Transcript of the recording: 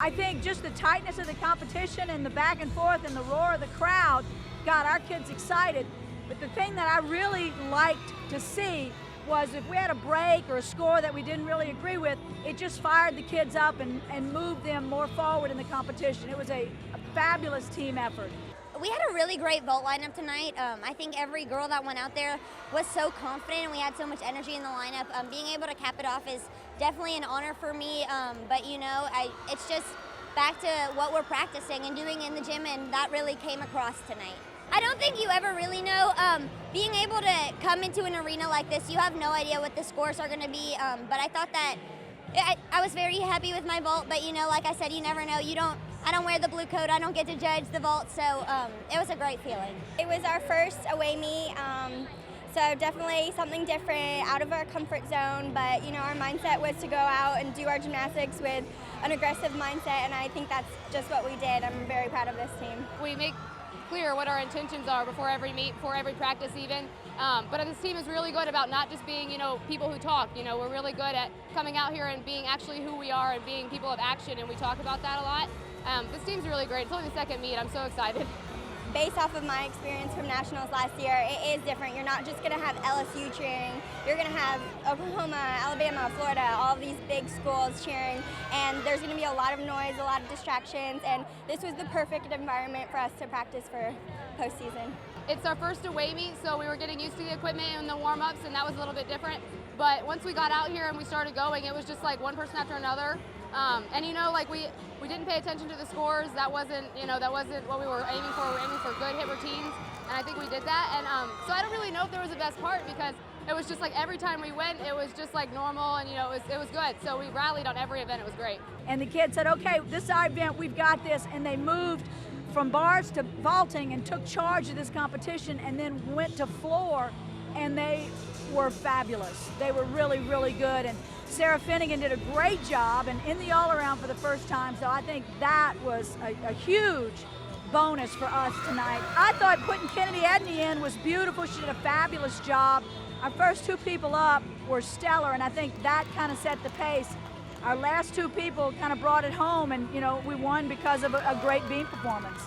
I think just the tightness of the competition and the back and forth and the roar of the crowd got our kids excited. But the thing that I really liked to see was if we had a break or a score that we didn't really agree with, it just fired the kids up and moved them more forward in the competition. It was a fabulous team effort. We had a really great vault lineup tonight. I think every girl that went out there was so confident and we had so much energy in the lineup. Being able to cap it off is definitely an honor for me, but you know, it's just back to what we're practicing and doing in the gym, and that really came across tonight. I don't think you ever really know. Being able to come into an arena like this, you have no idea what the scores are going to be, but I thought that I was very happy with my vault, but you know, like I said, you never know. I don't wear the blue coat, I don't get to judge the vault, so it was a great feeling. It was our first away meet, so definitely something different, out of our comfort zone, but you know, our mindset was to go out and do our gymnastics with an aggressive mindset, and I think that's just what we did. I'm very proud of this team. We make clear what our intentions are before every meet, before every practice even. But this team is really good about not just being, you know, people who talk. You know, we're really good at coming out here and being actually who we are and being people of action, and we talk about that a lot. This team's really great. It's only the second meet. I'm so excited. Based off of my experience from nationals last year, it is different. You're not just going to have LSU cheering. You're going to have Oklahoma, Alabama, Florida, all of these big schools cheering, and there's going to be a lot of noise, a lot of distractions, and this was the perfect environment for us to practice for postseason. It's our first away meet, so we were getting used to the equipment and the warm-ups, and that was a little bit different. But once we got out here and we started going, it was just like one person after another. And you know, like we didn't pay attention to the scores. That wasn't what we were aiming for. We were aiming for good hit routines, and I think we did that. And so I don't really know if there was a best part, because it was just like every time we went, it was just like normal, and you know, it was good. So we rallied on every event. It was great. And the kids said, okay, this is our event, we've got this, and they moved from bars to vaulting and took charge of this competition, and then went to floor, and they were fabulous. They were really, really good, and Sarah Finnegan did a great job and in the all-around for the first time, so I think that was a huge bonus for us tonight. I thought putting Kennedy Edney in was beautiful. She did a fabulous job. Our first two people up were stellar, and I think that kind of set the pace. Our last two people kind of brought it home, and you know, we won because of a great beam performance.